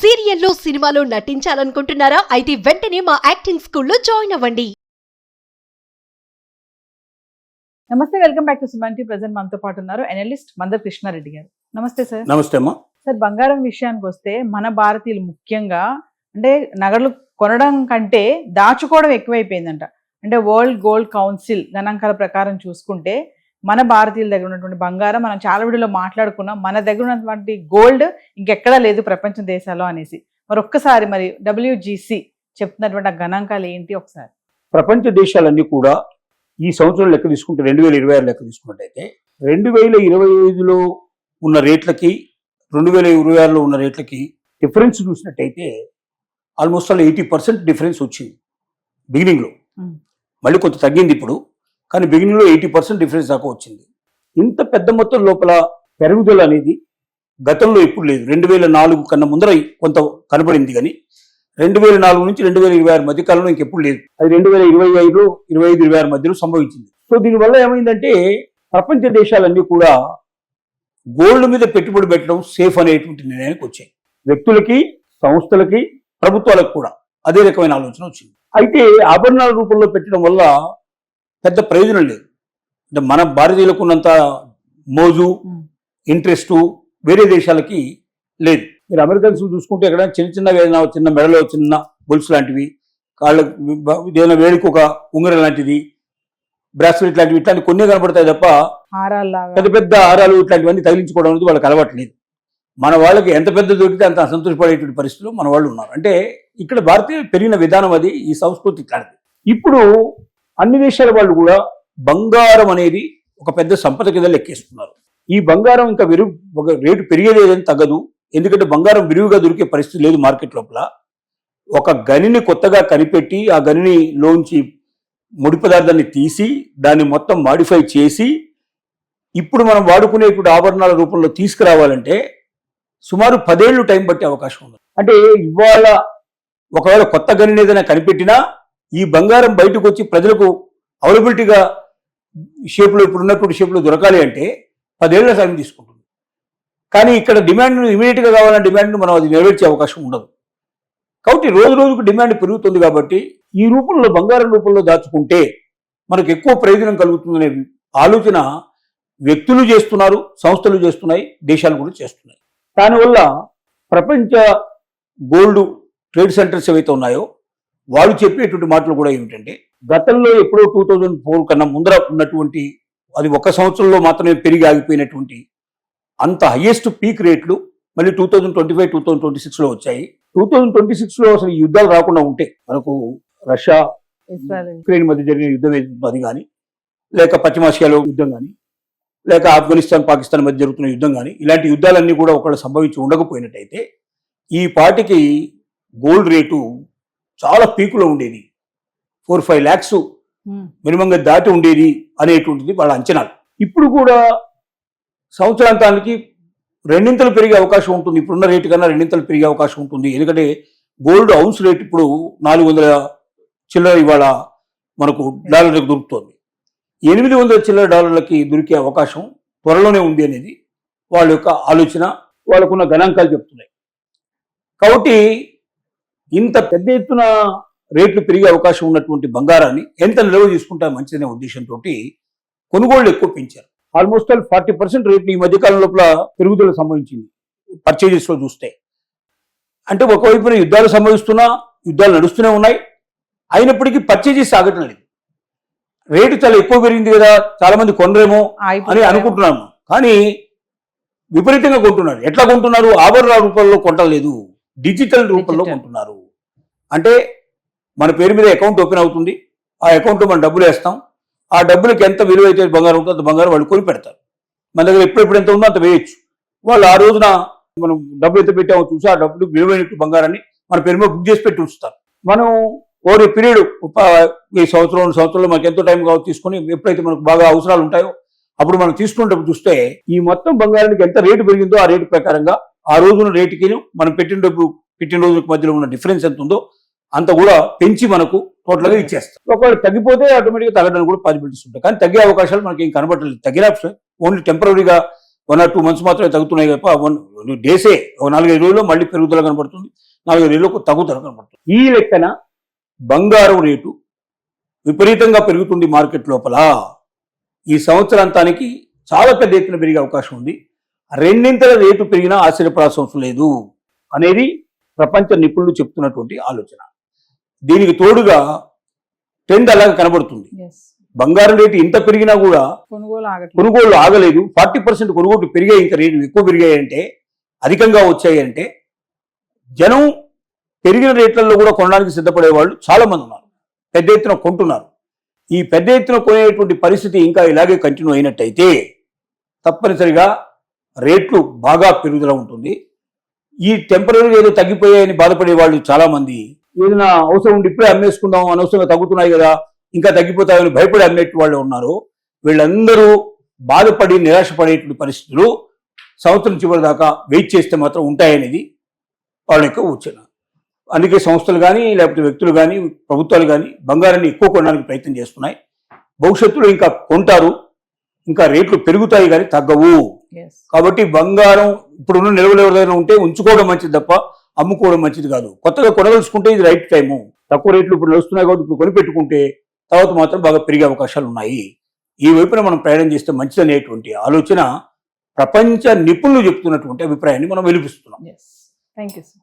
సీరియల్లో సినిమాలో నటించాలనుకుంటున్నారా? అయితే వెంటనే మా యాక్టింగ్ స్కూల్లో జాయిన్ అవ్వండి. నమస్తే, welcome back to Suman TV. Present మనతో పాటు ఉన్నారు అనలిస్ట్ మందర్ కృష్ణారెడ్డి గారు. నమస్తే సార్. నమస్తే అమ్మా. సార్, బంగారం విషయానికి వస్తే మన భారతీయులు ముఖ్యంగా అంటే నగలు కొనడం కంటే దాచుకోవడం ఎక్కువైపోయిందంట. అంటే వరల్డ్ గోల్డ్ కౌన్సిల్ గణాంకాల ప్రకారం చూసుకుంటే మన భారతీయుల దగ్గర ఉన్నటువంటి బంగారం, మనం చాలా వీడియోలో మాట్లాడుకున్నాం, మన దగ్గర ఉన్నటువంటి గోల్డ్ ఇంకెక్కడా లేదు ప్రపంచ దేశాల్లో అనేసి. మరి ఒక్కసారి మరి WGC చెప్తున్నటువంటి ఆ గణాంకాలు ఏంటి ఒకసారి? ప్రపంచ దేశాలన్నీ కూడా ఈ సంవత్సరం లెక్క తీసుకుంటే 2026 లెక్క తీసుకున్నట్టయితే 2025లో ఉన్న రేట్లకి 2026లో ఉన్న రేట్లకి డిఫరెన్స్ చూసినట్టయితే ఆల్మోస్ట్ ఆల్ 80% డిఫరెన్స్ వచ్చింది బిగినింగ్లో. మళ్ళీ కొంత తగ్గింది ఇప్పుడు, కానీ బిగినింగ్లో 80% డిఫరెన్స్ దాకా వచ్చింది. ఇంత పెద్ద మొత్తం లోపల పెరుగుదల అనేది గతంలో ఎప్పుడు లేదు. 2004 కన్నా ముందర కొంత కనబడింది, కానీ 2004 నుంచి 2026 మధ్య కాలంలో ఇంకెప్పుడు లేదు. అది 2025, 25, 26 మధ్యలో సంభవించింది. సో దీనివల్ల ఏమైందంటే ప్రపంచ దేశాలన్నీ కూడా గోల్డ్ మీద పెట్టుబడి పెట్టడం సేఫ్ అనేటువంటి నిర్ణయానికి వచ్చాయి. వ్యక్తులకి, సంస్థలకి, ప్రభుత్వాలకు కూడా అదే రకమైన ఆలోచన వచ్చింది. అయితే ఆభరణాల రూపంలో పెట్టడం వల్ల పెద్ద ప్రయోజనం లేదు. అంటే మన భారతీయులకు ఉన్నంత మోజు, ఇంట్రెస్టు వేరే దేశాలకి లేదు. మీరు అమెరికన్స్ చూసుకుంటే ఎక్కడ చిన్న మెడలో చిన్న గొలుసు లాంటివి, కాళ్ళకు ఏదైనా వేడికి ఒక ఉంగరం లాంటిది, బ్రాస్లెట్ లాంటివి, ఇట్లాంటి కొన్ని కనబడతాయి తప్ప పెద్ద పెద్ద హారాలు ఇట్లాంటివన్నీ తగిలించుకోవడం అనేది వాళ్ళకి అలవాట్లేదు. మన వాళ్ళకి ఎంత పెద్ద దొరికితే అంత సంతోషపడేటువంటి పరిస్థితులు మన వాళ్ళు ఉన్నారు. అంటే ఇక్కడ భారతీయులు పెరిగిన విధానం అది, ఈ సంస్కృతి ఇట్లాంటిది. ఇప్పుడు అన్ని దేశాల వాళ్ళు కూడా బంగారం అనేది ఒక పెద్ద సంపద కింద లెక్కేస్తున్నారు. ఈ బంగారం ఇంకా ఒక రేటు పెరిగేదేదని తగ్గదు. ఎందుకంటే బంగారం విరివిగా దొరికే పరిస్థితి లేదు మార్కెట్ లోపల. ఒక గనిని కొత్తగా కనిపెట్టి ఆ గనిలోంచి ముడి పదార్థాన్ని తీసి దాన్ని మొత్తం మాడిఫై చేసి ఇప్పుడు మనం వాడుకునేటువంటి ఆభరణాల రూపంలో తీసుకురావాలంటే సుమారు 10 ఏళ్ళు టైం పట్టే అవకాశం ఉంది. అంటే ఇవాళ ఒకవేళ కొత్త గనిని ఏదైనా కనిపెట్టినా ఈ బంగారం బయటకు వచ్చి ప్రజలకు అవైలబిలిటీగా షేప్లో, ఇప్పుడు ఉన్నటువంటి షేప్లో దొరకాలి అంటే 10 ఏళ్ల సమయం తీసుకుంటుంది. కానీ ఇక్కడ డిమాండ్ ఇమీడియట్గా కావాలన్న డిమాండ్ను మనం అది నెరవేర్చే అవకాశం ఉండదు. కాబట్టి రోజు రోజుకు డిమాండ్ పెరుగుతుంది. కాబట్టి ఈ రూపంలో బంగారం రూపంలో దాచుకుంటే మనకు ఎక్కువ ప్రయోజనం కలుగుతుందనే ఆలోచన వ్యక్తులు చేస్తున్నారు, సంస్థలు చేస్తున్నాయి, దేశాలు కూడా చేస్తున్నాయి. దానివల్ల ప్రపంచ గోల్డ్ ట్రేడ్ సెంటర్స్ ఏవైతే ఉన్నాయో వాళ్ళు చెప్పేటువంటి మాటలు కూడా ఏమిటంటే గతంలో ఎప్పుడో 2004 కన్నా ముందర ఉన్నటువంటి, అది ఒక సంవత్సరంలో మాత్రమే పెరిగి ఆగిపోయినటువంటి అంత హైయెస్ట్ పీక్ రేట్లు మళ్ళీ 2025, 2026లో వచ్చాయి. 2026లో అసలు ఈ యుద్ధాలు రాకుండా ఉంటే మనకు రష్యా ఉక్రెయిన్ మధ్య జరిగిన యుద్ధం అది కానీ, లేక పశ్చిమాసియాలో యుద్ధం కానీ, లేక ఆఫ్ఘనిస్తాన్ పాకిస్తాన్ మధ్య జరుగుతున్న యుద్ధం కానీ, ఇలాంటి యుద్ధాలన్నీ కూడా ఒకళ్ళు సంభవించి ఉండకపోయినట్టయితే ఈ పార్టీకి గోల్డ్ రేటు చాలా పీకులో ఉండేది. 4-5 lakhs మినిమంగా దాటి ఉండేది అనేటువంటిది వాళ్ళ అంచనాలు. ఇప్పుడు కూడా సంవత్సరాంతానికి 2 పెరిగే అవకాశం ఉంటుంది. ఇప్పుడున్న రేటు కన్నా 2 పెరిగే అవకాశం ఉంటుంది. ఎందుకంటే గోల్డ్ ఔన్స్ రేట్ ఇప్పుడు 400 చిల్లర ఇవాళ మనకు డాలర్లకు దొరుకుతుంది. 800 చిల్లర డాలర్లకి దొరికే అవకాశం త్వరలోనే ఉంది అనేది వాళ్ళ యొక్క ఆలోచన, వాళ్ళకున్న గణాంకాలు చెప్తున్నాయి. కాబట్టి ఇంత పెద్ద ఎత్తున రేట్లు పెరిగే అవకాశం ఉన్నటువంటి బంగారాన్ని ఎంత నిల్వ చేసుకుంటా మంచిదనే ఉద్దేశంతో కొనుగోళ్లు ఎక్కువ పెంచారు. ఆల్మోస్ట్ 40% రేట్లు ఈ మధ్యకాలం లోపల పెరుగుదల సంభవించింది పర్చేజెస్ లో చూస్తే. అంటే ఒకవైపున యుద్ధాలు సంభవిస్తున్నా, యుద్ధాలు నడుస్తూనే ఉన్నాయి, అయినప్పటికీ పర్చేజెస్ ఆగటం లేదు. రేటు చాలా ఎక్కువ పెరిగింది కదా, చాలా మంది కొనరేమో అని అనుకుంటున్నాము, కానీ విపరీతంగా కొంటున్నారు. ఎట్లా కొంటున్నారు? ఆభరణాల రూపంలో కొంటలేదు, డిజిటల్ రూపంలో కొంటున్నారు. అంటే మన పేరు మీద అకౌంట్ ఓపెన్ అవుతుంది, ఆ అకౌంట్లో మనం డబ్బులు వేస్తాం, ఆ డబ్బులకి ఎంత విలువ అయితే బంగారం ఉంటుందో అంత బంగారం వాళ్ళు కొని పెడతారు. మన దగ్గర ఎప్పుడెప్పుడు ఎంత ఉందో అంత వేయచ్చు. వాళ్ళు ఆ రోజున మనం డబ్బులు ఎంత పెట్టామో చూసి ఆ డబ్బులు విలువైన బంగారాన్ని మన పేరు మీద బుక్ చేసి పెట్టి ఉంచుతారు. మనం ఓవర్ పీరియడ్ ఈ సంవత్సరం 2 సంవత్సరాలు మనకి ఎంతో టైం కావచ్చు తీసుకొని ఎప్పుడైతే మనకు బాగా అవసరాలు ఉంటాయో అప్పుడు మనం తీసుకునేటప్పుడు చూస్తే ఈ మొత్తం బంగారానికి ఎంత రేటు పెరిగిందో ఆ రేటు ప్రకారంగా ఆ రోజున రేటుకి మనం పెట్టిన రోజులకు మధ్యలో ఉన్న డిఫరెన్స్ ఎంత ఉందో అంత కూడా పెంచి మనకు టోటల్గా ఇచ్చేస్తాం. ఒకవేళ తగ్గిపోతే ఆటోమేటిక్గా తగ్గడానికి కూడా పాసిబిలిటీస్ ఉంటాయి. కానీ తగ్గే అవకాశాలు మనకి ఏం కనబడలేదు. తగ్గిన ఓన్లీ టెంపరీగా 1 or 2 months మాత్రమే తగ్గుతున్నాయి తప్ప డేసే ఒక 4-5 రోజుల్లో మళ్ళీ పెరుగుదల కనబడుతుంది, 4-5 రోజుల్లో తగ్గుదల కనబడుతుంది. ఈ లెక్కన బంగారం రేటు విపరీతంగా పెరుగుతుంది మార్కెట్ లోపల. ఈ సంవత్సరాంతానికి చాలా పెద్ద ఎత్తున పెరిగే అవకాశం ఉంది. 2 రేటు పెరిగినా ఆశ్చర్యపడాల్సిన అవసరం లేదు అనేది ప్రపంచ నిపుణులు చెప్తున్నటువంటి ఆలోచన. దీనికి తోడుగా ట్రెండ్ అలాగే కనబడుతుంది. బంగారం రేటు ఇంత పెరిగినా కూడా కొనుగోళ్లు ఆగలేదు. 40% కొనుగోళ్లు పెరిగాయి, ఇంకా రేటు ఎక్కువ పెరిగాయంటే, అధికంగా వచ్చాయంటే జనం పెరిగిన రేట్లలో కూడా కొనడానికి సిద్ధపడే వాళ్ళు చాలా మంది ఉన్నారు, పెద్ద ఎత్తున కొంటున్నారు. ఈ పెద్ద ఎత్తున కొనేటువంటి పరిస్థితి ఇంకా ఇలాగే కంటిన్యూ అయినట్టయితే తప్పనిసరిగా రేట్లు బాగా పెరుగుదల ఉంటుంది. ఈ టెంపరీగా ఏదో తగ్గిపోయాయని బాధపడే వాళ్ళు చాలా మంది ఏదైనా అవసరం ఉండి ఇప్పుడే అమ్మేసుకుందాం, అనవసరంగా తగ్గుతున్నాయి కదా ఇంకా తగ్గిపోతాయని భయపడి అమ్మేటి వాళ్ళు ఉన్నారు. వీళ్ళందరూ బాధపడి నిరాశపడేటువంటి పరిస్థితులు సంవత్సరం చివరి దాకా వెయిట్ చేస్తే మాత్రం ఉంటాయనేది వాళ్ళ యొక్క ఊచన. అందుకే సంస్థలు కానీ లేకపోతే వ్యక్తులు కానీ ప్రభుత్వాలు కానీ బంగారాన్ని ఎక్కువ కొనడానికి ప్రయత్నం చేస్తున్నాయి. భవిష్యత్తులో ఇంకా కొంటారు, ఇంకా రేట్లు పెరుగుతాయి కానీ తగ్గవు. కాబట్టి బంగారం ఇప్పుడున్న నిల్వలు ఎవరైనా ఉంటే ఉంచుకోవడం మంచిది తప్ప అమ్ముకోవడం మంచిది కాదు. కొత్తగా కొనదలుచుకుంటే ఇది రైట్ టైము. తక్కువ రేట్లు ఇప్పుడు నడుస్తున్నాయి కాబట్టి ఇప్పుడు కొనిపెట్టుకుంటే తర్వాత మాత్రం బాగా పెరిగే అవకాశాలు ఉన్నాయి. ఈ వైపున మనం ప్రయాణం చేస్తే మంచిదనేటువంటి ఆలోచన ప్రపంచ నిపుణులు చెప్తున్నటువంటి అభిప్రాయాన్ని మనం వెలిపిస్తున్నాం. Thank you sir.